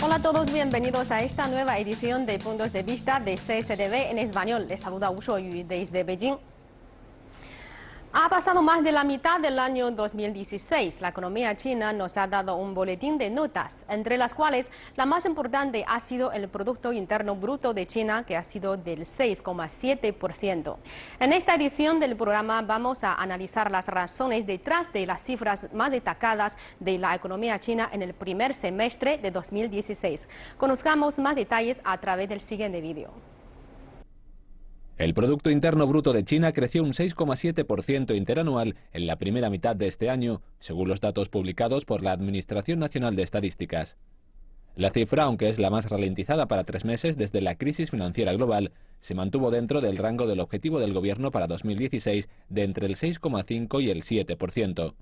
Hola a todos, bienvenidos a esta nueva edición de Puntos de Vista de CSTV en español. Les saluda Wu Shuoyu desde Beijing. Ha pasado más de la mitad del año 2016. La economía china nos ha dado un boletín de notas, entre las cuales la más importante ha sido el Producto Interno Bruto de China, que ha sido del 6,7%. En esta edición del programa vamos a analizar las razones detrás de las cifras más destacadas de la economía china en el primer semestre de 2016. Conozcamos más detalles a través del siguiente vídeo. El Producto Interno Bruto de China creció un 6,7% interanual en la primera mitad de este año, según los datos publicados por la Administración Nacional de Estadísticas. La cifra, aunque es la más ralentizada para 3 meses desde la crisis financiera global, se mantuvo dentro del rango del objetivo del gobierno para 2016 de entre el 6,5 y el 7%.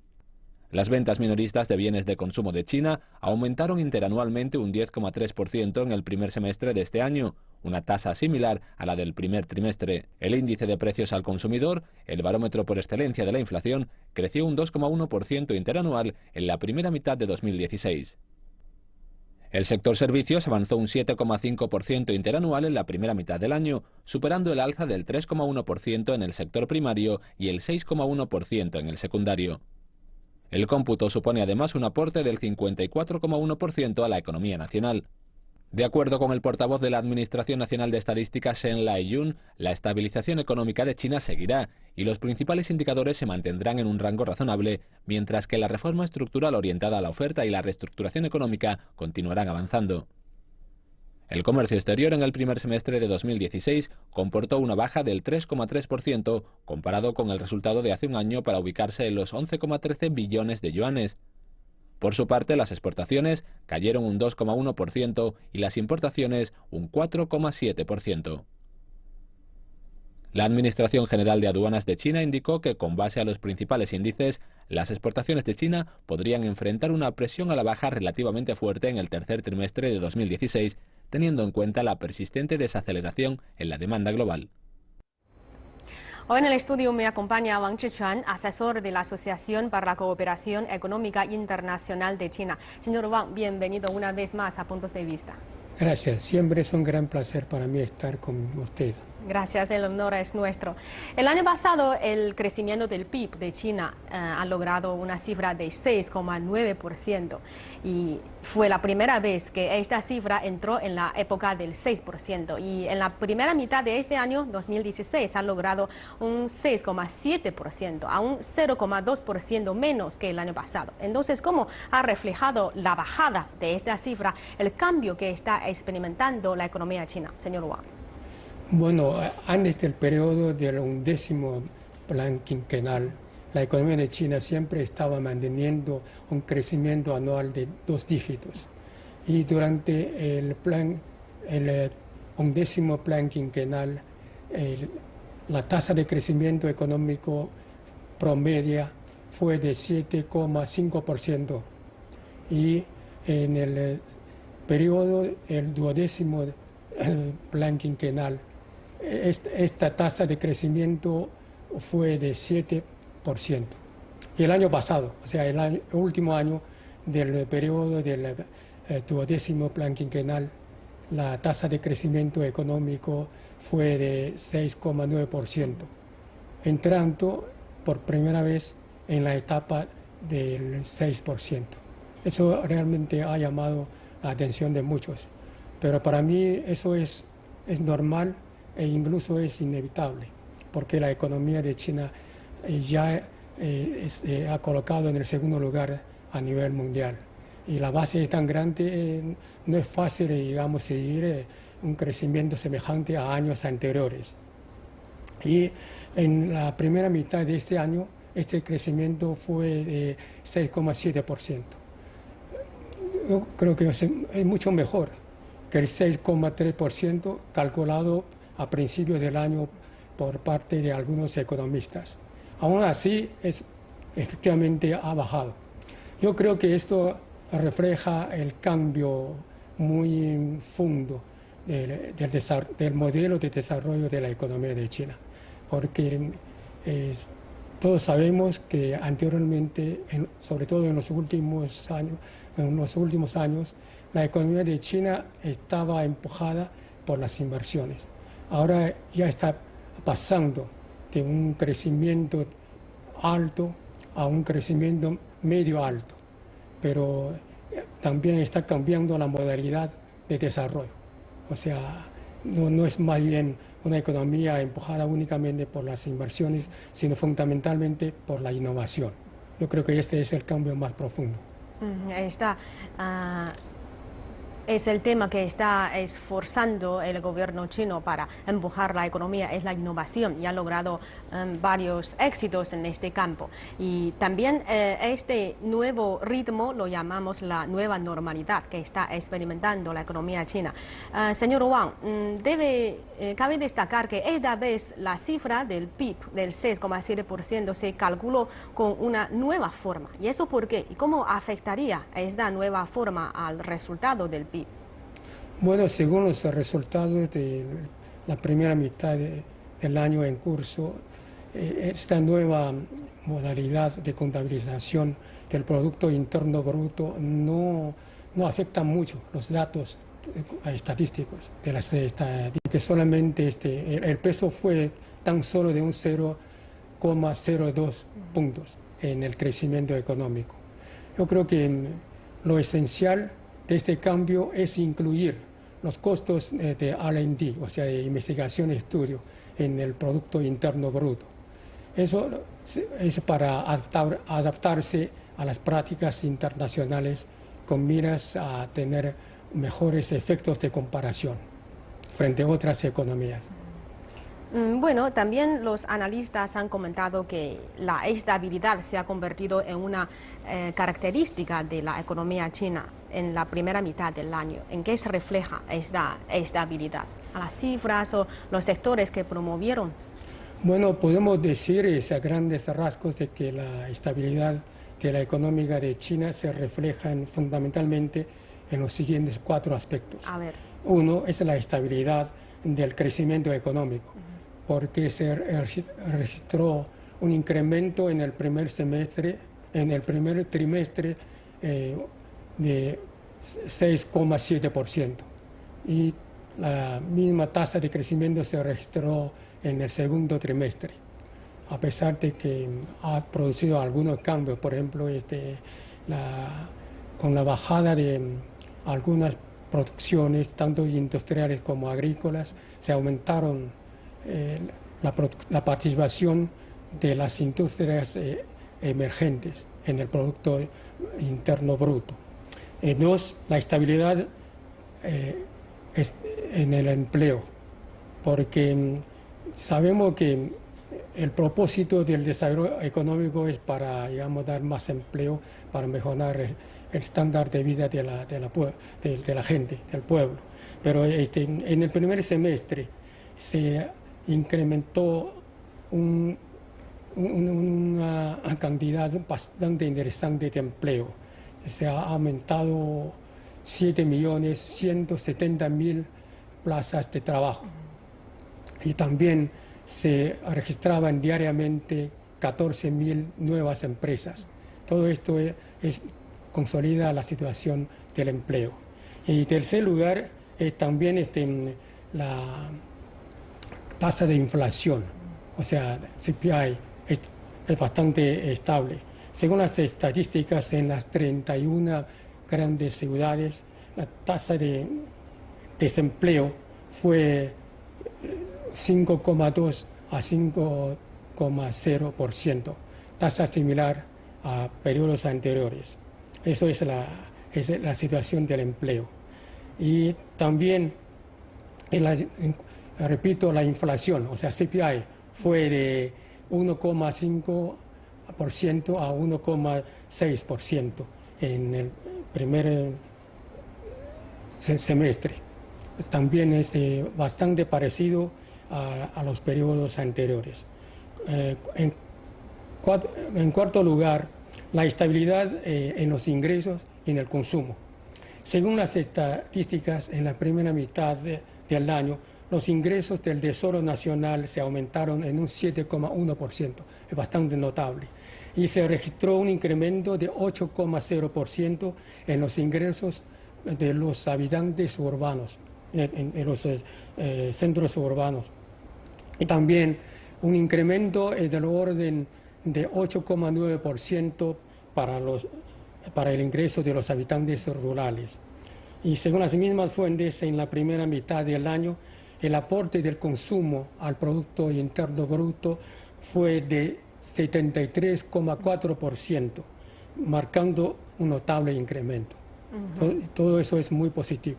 Las ventas minoristas de bienes de consumo de China aumentaron interanualmente un 10,3% en el primer semestre de este año, una tasa similar a la del primer trimestre. El índice de precios al consumidor, el barómetro por excelencia de la inflación, creció un 2,1% interanual en la primera mitad de 2016. El sector servicios avanzó un 7,5% interanual en la primera mitad del año, superando el alza del 3,1% en el sector primario y el 6,1% en el secundario. El cómputo supone además un aporte del 54,1% a la economía nacional. De acuerdo con el portavoz de la Administración Nacional de Estadística, Shen Lai-yun, la estabilización económica de China seguirá y los principales indicadores se mantendrán en un rango razonable, mientras que la reforma estructural orientada a la oferta y la reestructuración económica continuarán avanzando. El comercio exterior en el primer semestre de 2016 comportó una baja del 3,3% comparado con el resultado de hace un año para ubicarse en los 11,13 billones de yuanes. Por su parte, las exportaciones cayeron un 2,1% y las importaciones un 4,7%. La Administración General de Aduanas de China indicó que, con base a los principales índices, las exportaciones de China podrían enfrentar una presión a la baja relativamente fuerte en el tercer trimestre de 2016, teniendo en cuenta la persistente desaceleración en la demanda global. Hoy en el estudio me acompaña Wang Zhichuan, asesor de la Asociación para la Cooperación Económica Internacional de China. Señor Wang, bienvenido una vez más a Puntos de Vista. Gracias, siempre es un gran placer para mí estar con usted. Gracias, el honor es nuestro. El año pasado el crecimiento del PIB de China ha logrado una cifra de 6,9% y fue la primera vez que esta cifra entró en la época del 6%, y en la primera mitad de este año, 2016, ha logrado un 6,7%, a un 0,2% menos que el año pasado. Entonces, ¿cómo ha reflejado la bajada de esta cifra el cambio que está experimentando la economía china, señor Wang? Bueno, antes del periodo del 11º plan quinquenal, la economía de China siempre estaba manteniendo un crecimiento anual de 2 dígitos. Y durante el 11º plan quinquenal, la tasa de crecimiento económico promedia fue de 7,5%. Y en el periodo, el 12º plan quinquenal, esta tasa de crecimiento fue de 7%. Y el año pasado, o sea, el último año del periodo del 12º plan quinquenal, la tasa de crecimiento económico fue de 6,9%, entrando por primera vez en la etapa del 6%. Eso realmente ha llamado la atención de muchos, pero para mí eso es normal e incluso es inevitable, porque la economía de China ya ha colocado en el segundo lugar a nivel mundial. Y la base es tan grande, no es fácil, digamos, seguir un crecimiento semejante a años anteriores. Y en la primera mitad de este año, este crecimiento fue de 6,7%. Yo creo que es mucho mejor que el 6,3% calculado a principios del año por parte de algunos economistas. Aún así, efectivamente ha bajado. Yo creo que esto refleja el cambio muy profundo del modelo de desarrollo de la economía de China, porque Todos sabemos que anteriormente, sobre todo en los últimos años, la economía de China estaba empujada por las inversiones. Ahora ya está pasando de un crecimiento alto a un crecimiento medio alto, pero también está cambiando la modalidad de desarrollo. O sea, no es más bien una economía empujada únicamente por las inversiones, sino fundamentalmente por la innovación. Yo creo que este es el cambio más profundo. Ahí está. Es el tema que está esforzando el gobierno chino para empujar la economía, es la innovación, y ha logrado varios éxitos en este campo. Y también este nuevo ritmo lo llamamos la nueva normalidad que está experimentando la economía china. Señor Wang, cabe destacar que esta vez la cifra del PIB del 6,7% se calculó con una nueva forma. ¿Y eso por qué? ¿Y cómo afectaría esta nueva forma al resultado del PIB? Bueno, según los resultados de la primera mitad del año en curso, esta nueva modalidad de contabilización del Producto Interno Bruto no afecta mucho los datos estadísticos de las estadísticas. Solamente el peso fue tan solo de un 0,02 puntos en el crecimiento económico. Yo creo que lo esencial de este cambio es incluir los costos de R&D, o sea, de investigación y estudio, en el Producto Interno Bruto. Eso es para adaptarse a las prácticas internacionales con miras a tener mejores efectos de comparación frente a otras economías. Bueno, también los analistas han comentado que la estabilidad se ha convertido en una característica de la economía china en la primera mitad del año. ¿En qué se refleja esta estabilidad? ¿A las cifras o los sectores que promovieron? Bueno, podemos decir a grandes rasgos de que la estabilidad de la economía de China se refleja fundamentalmente en los siguientes 4 aspectos. A ver. Uno es la estabilidad del crecimiento económico, porque se registró un incremento en el primer trimestre de 6,7%, y la misma tasa de crecimiento se registró en el segundo trimestre, a pesar de que ha producido algunos cambios. Por ejemplo, con la bajada de algunas producciones, tanto industriales como agrícolas, se aumentaron la participación de las industrias emergentes en el Producto Interno Bruto. 2, la estabilidad en el empleo, porque sabemos que el propósito del desarrollo económico es para, digamos, dar más empleo, para mejorar el estándar de vida de la gente, del pueblo. Pero en el primer semestre se incrementó una cantidad bastante interesante de empleo. Se ha aumentado 7.170.000 plazas de trabajo. Y también se registraban diariamente 14.000 nuevas empresas. Todo esto consolida la situación del empleo. Y en tercer lugar, también la tasa de inflación, o sea, CPI, es bastante estable. Según las estadísticas, en las 31 grandes ciudades, la tasa de desempleo fue 5,2 a 5,0%, tasa similar a periodos anteriores. Eso es la situación del empleo. Y también, repito, la inflación, o sea, CPI, fue de 1,5% a 1,6% en el primer semestre. También es bastante parecido a los periodos anteriores. En cuarto lugar, la estabilidad en los ingresos y en el consumo. Según las estadísticas, en la primera mitad del año los ingresos del Tesoro Nacional se aumentaron en un 7,1%, es bastante notable. Y se registró un incremento de 8,0% en los ingresos de los habitantes urbanos, en los centros urbanos. Y también un incremento del orden de 8,9% para el ingreso de los habitantes rurales. Y según las mismas fuentes, en la primera mitad del año, el aporte del consumo al Producto Interno Bruto fue de 73,4%, marcando un notable incremento. Todo eso es muy positivo.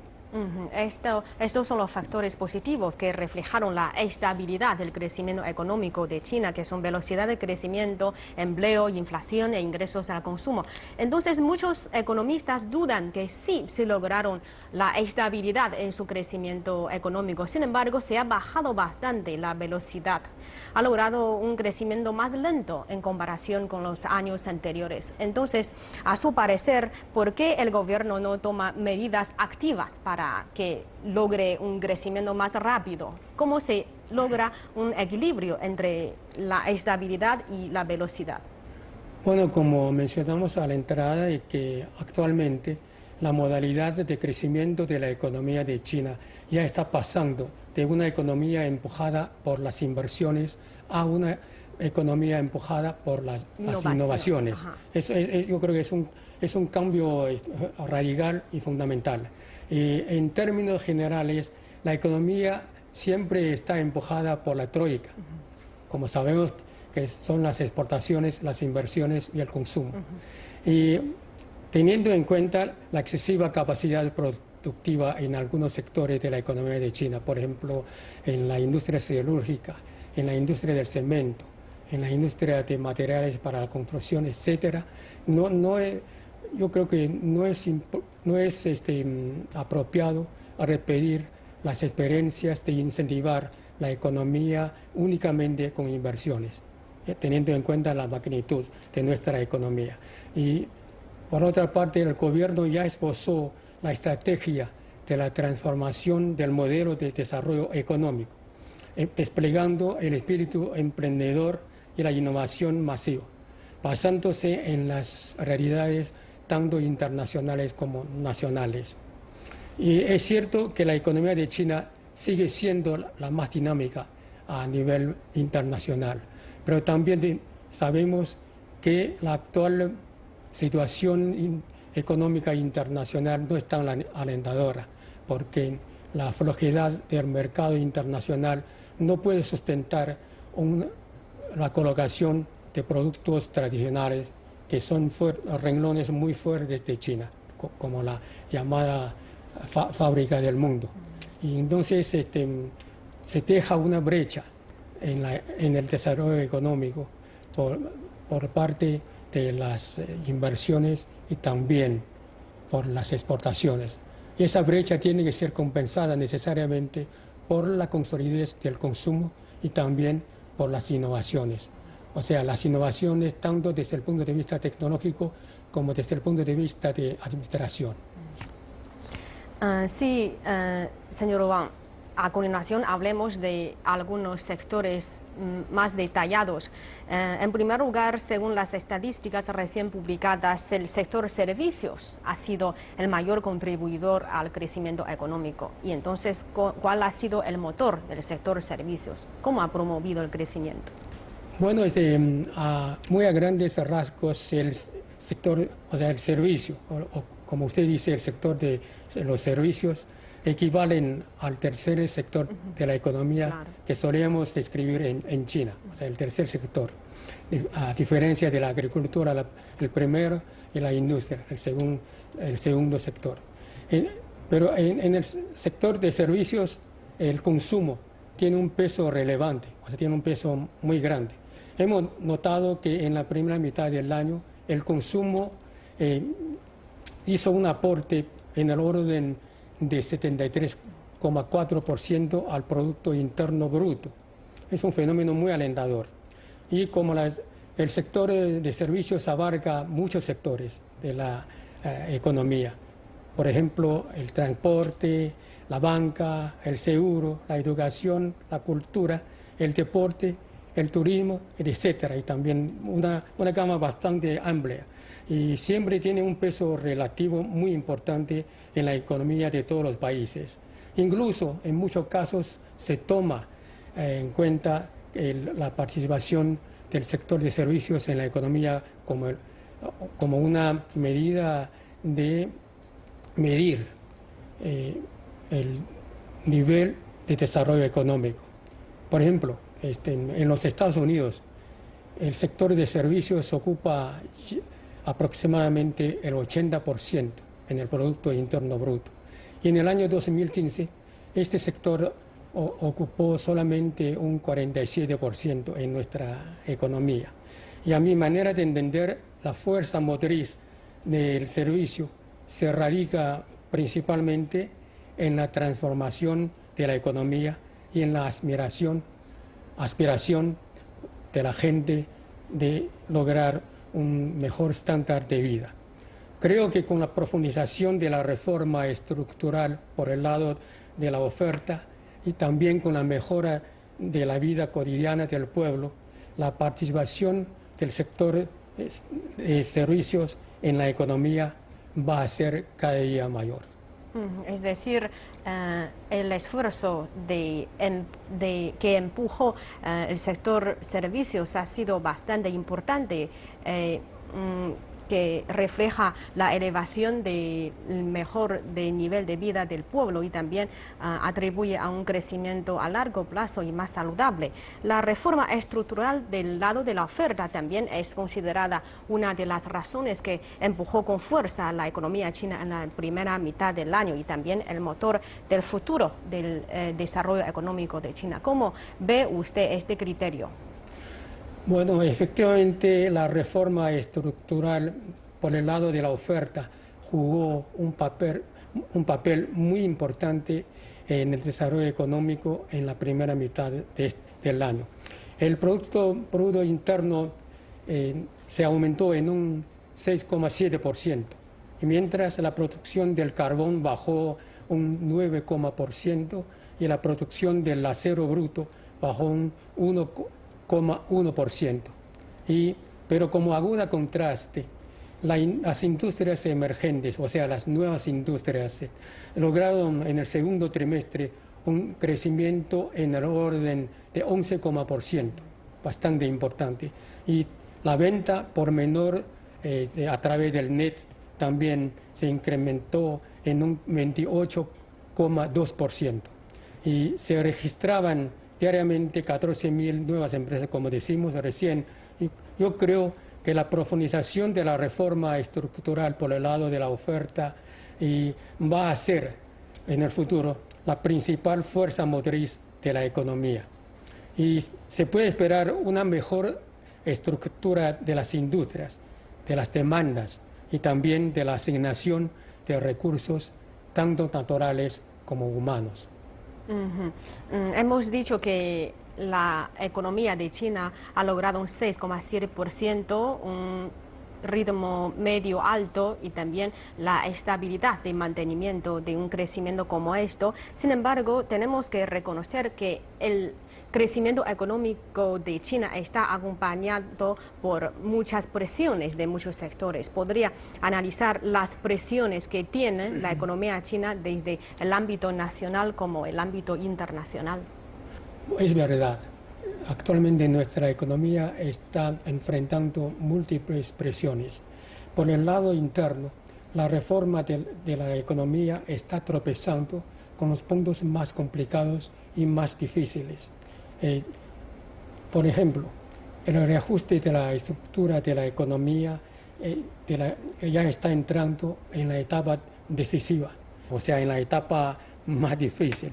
Estos son los factores positivos que reflejaron la estabilidad del crecimiento económico de China, que son velocidad de crecimiento, empleo, inflación e ingresos al consumo. Entonces, muchos economistas dudan que sí se lograron la estabilidad en su crecimiento económico. Sin embargo, se ha bajado bastante la velocidad. Ha logrado un crecimiento más lento en comparación con los años anteriores. Entonces, a su parecer, ¿por qué el gobierno no toma medidas activas para que logre un crecimiento más rápido? ¿Cómo se logra un equilibrio entre la estabilidad y la velocidad? Bueno, como mencionamos a la entrada, es que actualmente la modalidad de crecimiento de la economía de China ya está pasando de una economía empujada por las inversiones a una economía empujada por las innovaciones. Yo creo que es un cambio radical y fundamental. En términos generales, la economía siempre está empujada por la troika. Como sabemos, que son las exportaciones, las inversiones y el consumo. Y teniendo en cuenta la excesiva capacidad productiva en algunos sectores de la economía de China, por ejemplo, en la industria siderúrgica, en la industria del cemento, en la industria de materiales para la construcción, etcétera, yo creo que no es apropiado repetir las experiencias de incentivar la economía únicamente con inversiones, teniendo en cuenta la magnitud de nuestra economía. Y por otra parte, el gobierno ya esbozó la estrategia de la transformación del modelo de desarrollo económico, desplegando el espíritu emprendedor y la innovación masiva, basándose en las realidades tanto internacionales como nacionales. Y es cierto que la economía de China sigue siendo la más dinámica a nivel internacional, pero también sabemos que la actual situación económica internacional no es tan alentadora, porque la flojedad del mercado internacional no puede sustentar la colocación de productos tradicionales que son renglones muy fuertes de China, como la llamada fábrica del mundo. Y entonces se deja una brecha en el desarrollo económico por parte de las inversiones y también por las exportaciones. Y esa brecha tiene que ser compensada necesariamente por la consolidez del consumo y también por las innovaciones. O sea, las innovaciones tanto desde el punto de vista tecnológico como desde el punto de vista de administración. Sí, señor Wang, a continuación hablemos de algunos sectores más detallados. En primer lugar, según las estadísticas recién publicadas, el sector servicios ha sido el mayor contribuidor al crecimiento económico. Y entonces, ¿cuál ha sido el motor del sector servicios? ¿Cómo ha promovido el crecimiento? Bueno, muy a grandes rasgos el sector, o sea, el servicio, o como usted dice, el sector de los servicios, equivalen al tercer sector de la economía, claro, que solíamos describir en China, o sea, el tercer sector, a diferencia de la agricultura, el primero, y la industria, el segundo sector. Pero en el sector de servicios, el consumo tiene un peso relevante, o sea, tiene un peso muy grande. Hemos notado que en la primera mitad del año el consumo hizo un aporte en el orden de 73,4% al Producto Interno Bruto. Es un fenómeno muy alentador. Y como el sector de servicios abarca muchos sectores de la economía, por ejemplo, el transporte, la banca, el seguro, la educación, la cultura, el deporte, el turismo, etcétera, y también una gama bastante amplia. Y siempre tiene un peso relativo muy importante en la economía de todos los países. Incluso en muchos casos se toma en cuenta la participación del sector de servicios en la economía como una medida de medir el nivel de desarrollo económico. Por ejemplo, en los Estados Unidos, el sector de servicios ocupa aproximadamente el 80% en el Producto Interno Bruto. Y en el año 2015, este sector ocupó solamente un 47% en nuestra economía. Y a mi manera de entender, la fuerza motriz del servicio se radica principalmente en la transformación de la economía y en la aspiración de la gente de lograr un mejor estándar de vida. Creo que con la profundización de la reforma estructural por el lado de la oferta y también con la mejora de la vida cotidiana del pueblo, la participación del sector de servicios en la economía va a ser cada día mayor. Es decir, el esfuerzo que empujó el sector servicios ha sido bastante importante, que refleja la elevación del mejor nivel de vida del pueblo y también atribuye a un crecimiento a largo plazo y más saludable. La reforma estructural del lado de la oferta también es considerada una de las razones que empujó con fuerza la economía china en la primera mitad del año y también el motor del futuro del desarrollo económico de China. ¿Cómo ve usted este criterio? Bueno, efectivamente la reforma estructural por el lado de la oferta jugó un papel muy importante en el desarrollo económico en la primera mitad del año. El Producto Bruto Interno se aumentó en un 6,7%, y mientras la producción del carbón bajó un 9,% y la producción del acero bruto bajó un 1,1%. Pero como aguda contraste, las industrias emergentes, o sea, las nuevas industrias, lograron en el segundo trimestre un crecimiento en el orden de 11,%, bastante importante. Y la venta por menor a través del net también se incrementó en un 28,2%. Y se registraban diariamente 14.000 nuevas empresas, como decimos recién. Y yo creo que la profundización de la reforma estructural por el lado de la oferta va a ser en el futuro la principal fuerza motriz de la economía. Y se puede esperar una mejor estructura de las industrias, de las demandas y también de la asignación de recursos tanto naturales como humanos. Hemos dicho que la economía de China ha logrado un 6,7%, un ritmo medio alto y también la estabilidad de mantenimiento de un crecimiento como esto. Sin embargo, tenemos que reconocer que el crecimiento económico de China está acompañado por muchas presiones de muchos sectores. ¿Podría analizar las presiones que tiene la economía china desde el ámbito nacional como el ámbito internacional? Es verdad. Actualmente nuestra economía está enfrentando múltiples presiones. Por el lado interno, la reforma de la economía está tropezando con los puntos más complicados y más difíciles. Por ejemplo, el reajuste de la estructura de la economía ya está entrando en la etapa decisiva, o sea, en la etapa más difícil.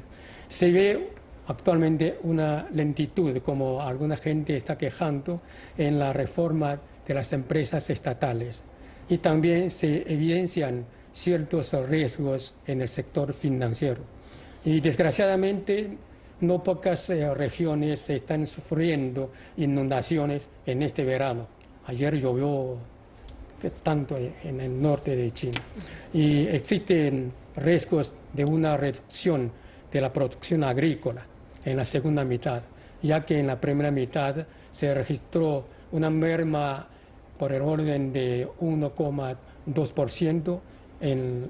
Se ve actualmente una lentitud, como alguna gente está quejando, en la reforma de las empresas estatales. Y también se evidencian ciertos riesgos en el sector financiero. Y desgraciadamente, no pocas regiones están sufriendo inundaciones en este verano. Ayer llovió tanto en el norte de China. Y existen riesgos de una reducción de la producción agrícola en la segunda mitad, ya que en la primera mitad se registró una merma por el orden de 1,2% en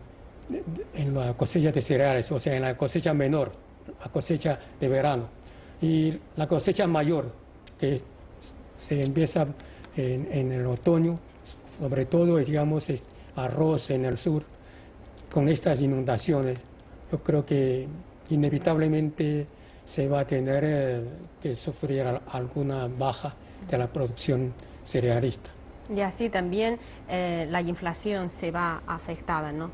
la cosecha de cereales, o sea, en la cosecha menor, la cosecha de verano. Y la cosecha mayor, que se empieza en el otoño, sobre todo, digamos, arroz en el sur, con estas inundaciones, yo creo que inevitablemente se va a tener que sufrir alguna baja de la producción cerealista. Y así también la inflación se va afectada, ¿no?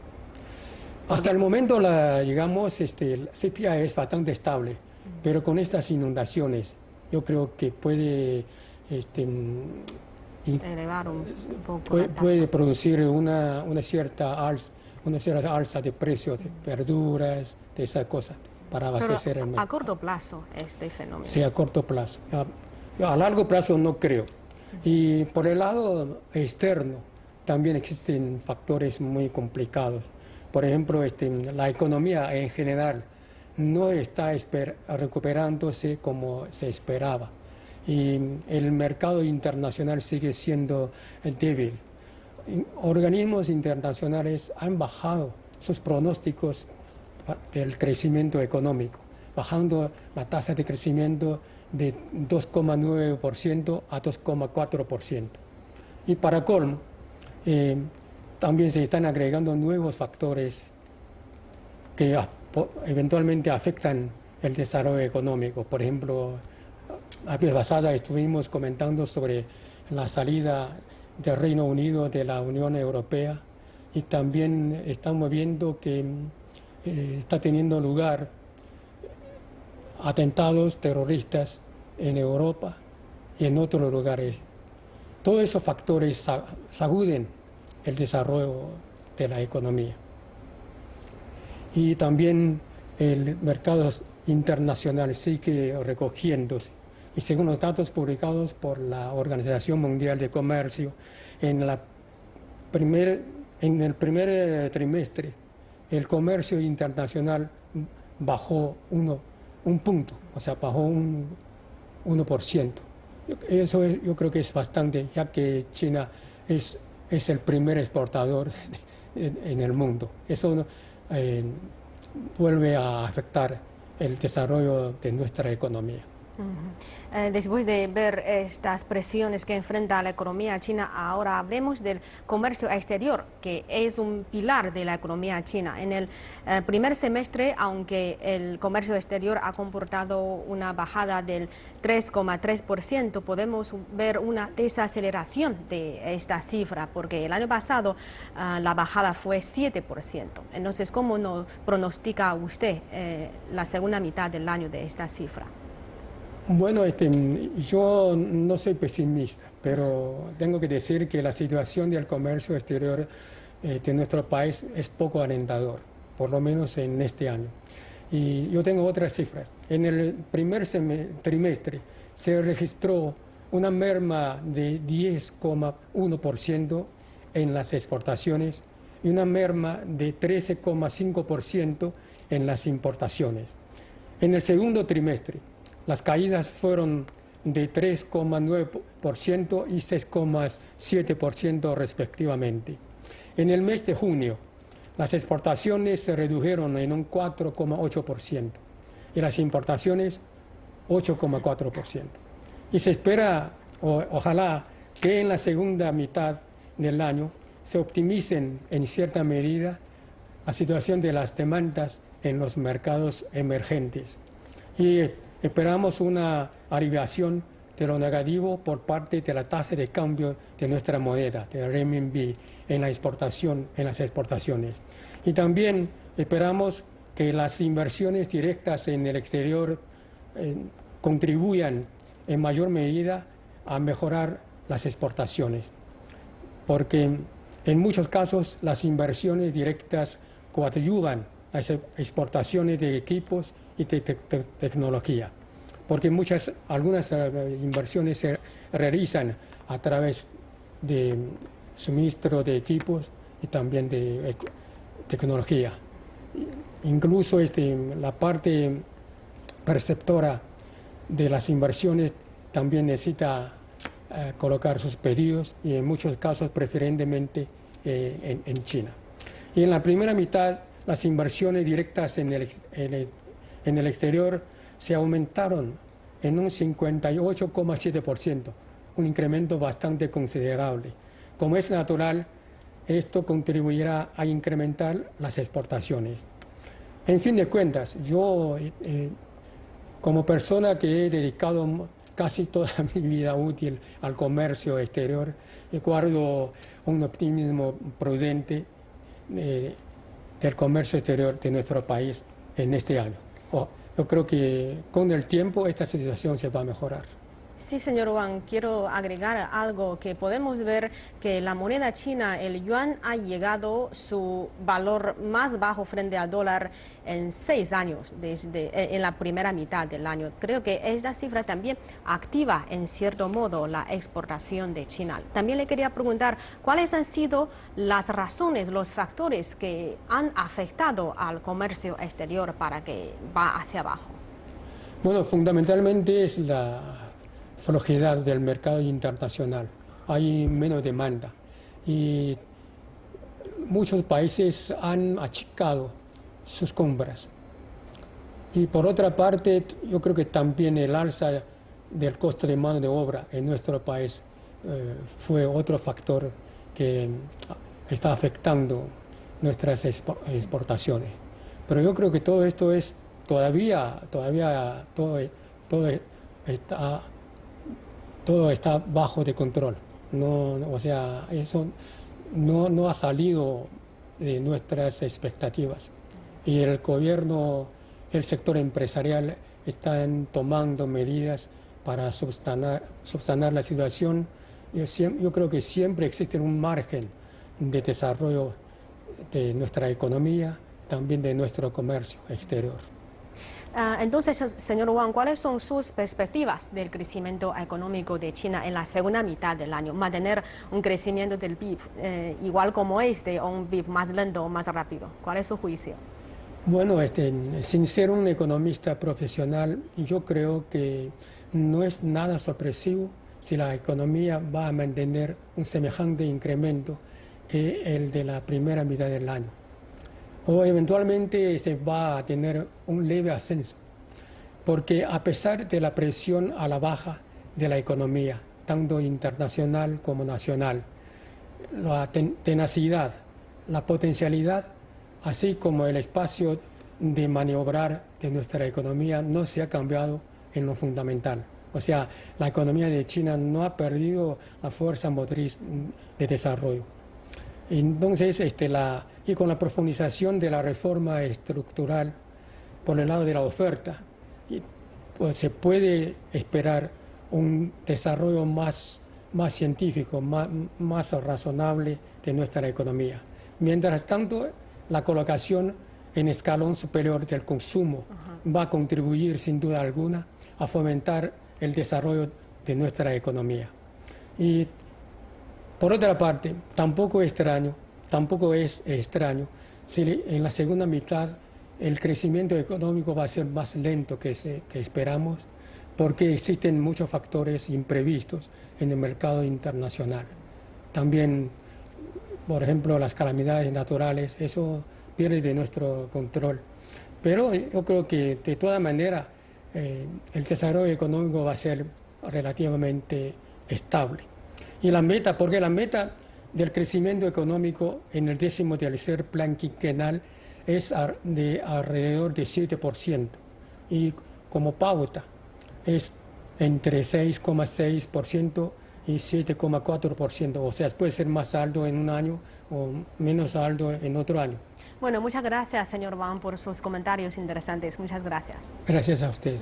Hasta el momento, digamos, la CPI es bastante estable, pero con estas inundaciones yo creo que puede elevar un poco puede producir una cierta alza de precios de verduras, de esas cosas, para abastecer el mercado. ¿A corto plazo este fenómeno? Sí, a corto plazo. A largo plazo no creo. Y por el lado externo también existen factores muy complicados. Por ejemplo, la economía en general no está recuperándose como se esperaba. Y el mercado internacional sigue siendo débil. Organismos internacionales han bajado sus pronósticos del crecimiento económico, bajando la tasa de crecimiento de 2,9% a 2,4%. Y para colmo, también se están agregando nuevos factores que eventualmente afectan el desarrollo económico. Por ejemplo, la vez pasada estuvimos comentando sobre la salida del Reino Unido de la Unión Europea y también estamos viendo que está teniendo lugar atentados terroristas en Europa y en otros lugares. Todos esos factores sacuden el desarrollo de la economía. Y también el mercado internacional sigue recogiéndose. Y según los datos publicados por la Organización Mundial de Comercio, en el primer trimestre el comercio internacional bajó un punto, o sea, bajó un 1%. Eso yo creo que es bastante, ya que China es el primer exportador en el mundo. Eso vuelve a afectar el desarrollo de nuestra economía. Después de ver estas presiones que enfrenta la economía china, ahora hablemos del comercio exterior, que es un pilar de la economía china. En el primer semestre, aunque el comercio exterior ha comportado una bajada del 3,3%, podemos ver una desaceleración de esta cifra, porque el año pasado la bajada fue 7%. Entonces, ¿cómo nos pronostica usted la segunda mitad del año de esta cifra? Bueno, yo no soy pesimista, pero tengo que decir que la situación del comercio exterior de nuestro país es poco alentador, por lo menos en este año. Y yo tengo otras cifras. En el primer trimestre se registró una merma de 10,1% en las exportaciones y una merma de 13,5% en las importaciones. En el segundo trimestre, las caídas fueron de 3,9% y 6,7% respectivamente. En el mes de junio, las exportaciones se redujeron en un 4,8% y las importaciones 8,4%. Y se espera, ojalá, que en la segunda mitad del año se optimicen en cierta medida la situación de las demandas en los mercados emergentes. Y esperamos una aliviación de lo negativo por parte de la tasa de cambio de nuestra moneda, de renminbi, en las exportaciones. Y también esperamos que las inversiones directas en el exterior contribuyan en mayor medida a mejorar las exportaciones, porque en muchos casos las inversiones directas coadyuvan las exportaciones de equipos y de tecnología, porque algunas inversiones se realizan a través de suministro de equipos y también de tecnología. Incluso la parte receptora de las inversiones también necesita colocar sus pedidos y en muchos casos preferentemente en China. Y en la primera mitad las inversiones directas en el exterior se aumentaron en un 58,7%, un incremento bastante considerable. Como es natural, esto contribuirá a incrementar las exportaciones. En fin de cuentas, yo como persona que he dedicado casi toda mi vida útil al comercio exterior, guardo un optimismo prudente del comercio exterior de nuestro país en este año. Yo creo que con el tiempo esta situación se va a mejorar. Sí, señor Wang, quiero agregar algo que podemos ver que la moneda china, el yuan, ha llegado a su valor más bajo frente al dólar en 6 años, en la primera mitad del año. Creo que esta cifra también activa en cierto modo la exportación de China. También le quería preguntar cuáles han sido las razones, los factores que han afectado al comercio exterior para que va hacia abajo. Bueno, fundamentalmente es la flojedad del mercado internacional. Hay menos demanda y muchos países han achicado sus compras. Y por otra parte, yo creo que también el alza del costo de mano de obra en nuestro país fue otro factor que está afectando nuestras exportaciones. Pero yo creo que todo esto es todavía todo está bajo de control. O sea, eso no ha salido de nuestras expectativas. Y el gobierno, el sector empresarial están tomando medidas para subsanar la situación. Yo creo que siempre existe un margen de desarrollo de nuestra economía, también de nuestro comercio exterior. Entonces, señor Wang, ¿cuáles son sus perspectivas del crecimiento económico de China en la segunda mitad del año? ¿Mantener un crecimiento del PIB igual como o un PIB más lento o más rápido? ¿Cuál es su juicio? Bueno, sin ser un economista profesional, yo creo que no es nada sorpresivo si la economía va a mantener un semejante incremento que el de la primera mitad del año. O eventualmente se va a tener un leve ascenso, porque a pesar de la presión a la baja de la economía, tanto internacional como nacional, la tenacidad, la potencialidad, así como el espacio de maniobrar de nuestra economía no se ha cambiado en lo fundamental. O sea, la economía de China no ha perdido la fuerza motriz de desarrollo. Entonces, y con la profundización de la reforma estructural por el lado de la oferta, pues se puede esperar un desarrollo más científico, más razonable de nuestra economía. Mientras tanto, la colocación en escalón superior del consumo va a contribuir sin duda alguna a fomentar el desarrollo de nuestra economía. Y por otra parte, tampoco es extraño si en la segunda mitad el crecimiento económico va a ser más lento que esperamos, porque existen muchos factores imprevistos en el mercado internacional. También, por ejemplo, las calamidades naturales, eso pierde de nuestro control. Pero yo creo que de todas maneras el desarrollo económico va a ser relativamente estable. Y porque la meta del crecimiento económico en el 13º plan quinquenal es de alrededor de 7%. Y como pauta es entre 6,6% y 7,4%. O sea, puede ser más alto en un año o menos alto en otro año. Bueno, muchas gracias, señor Wang, por sus comentarios interesantes. Muchas gracias. Gracias a ustedes.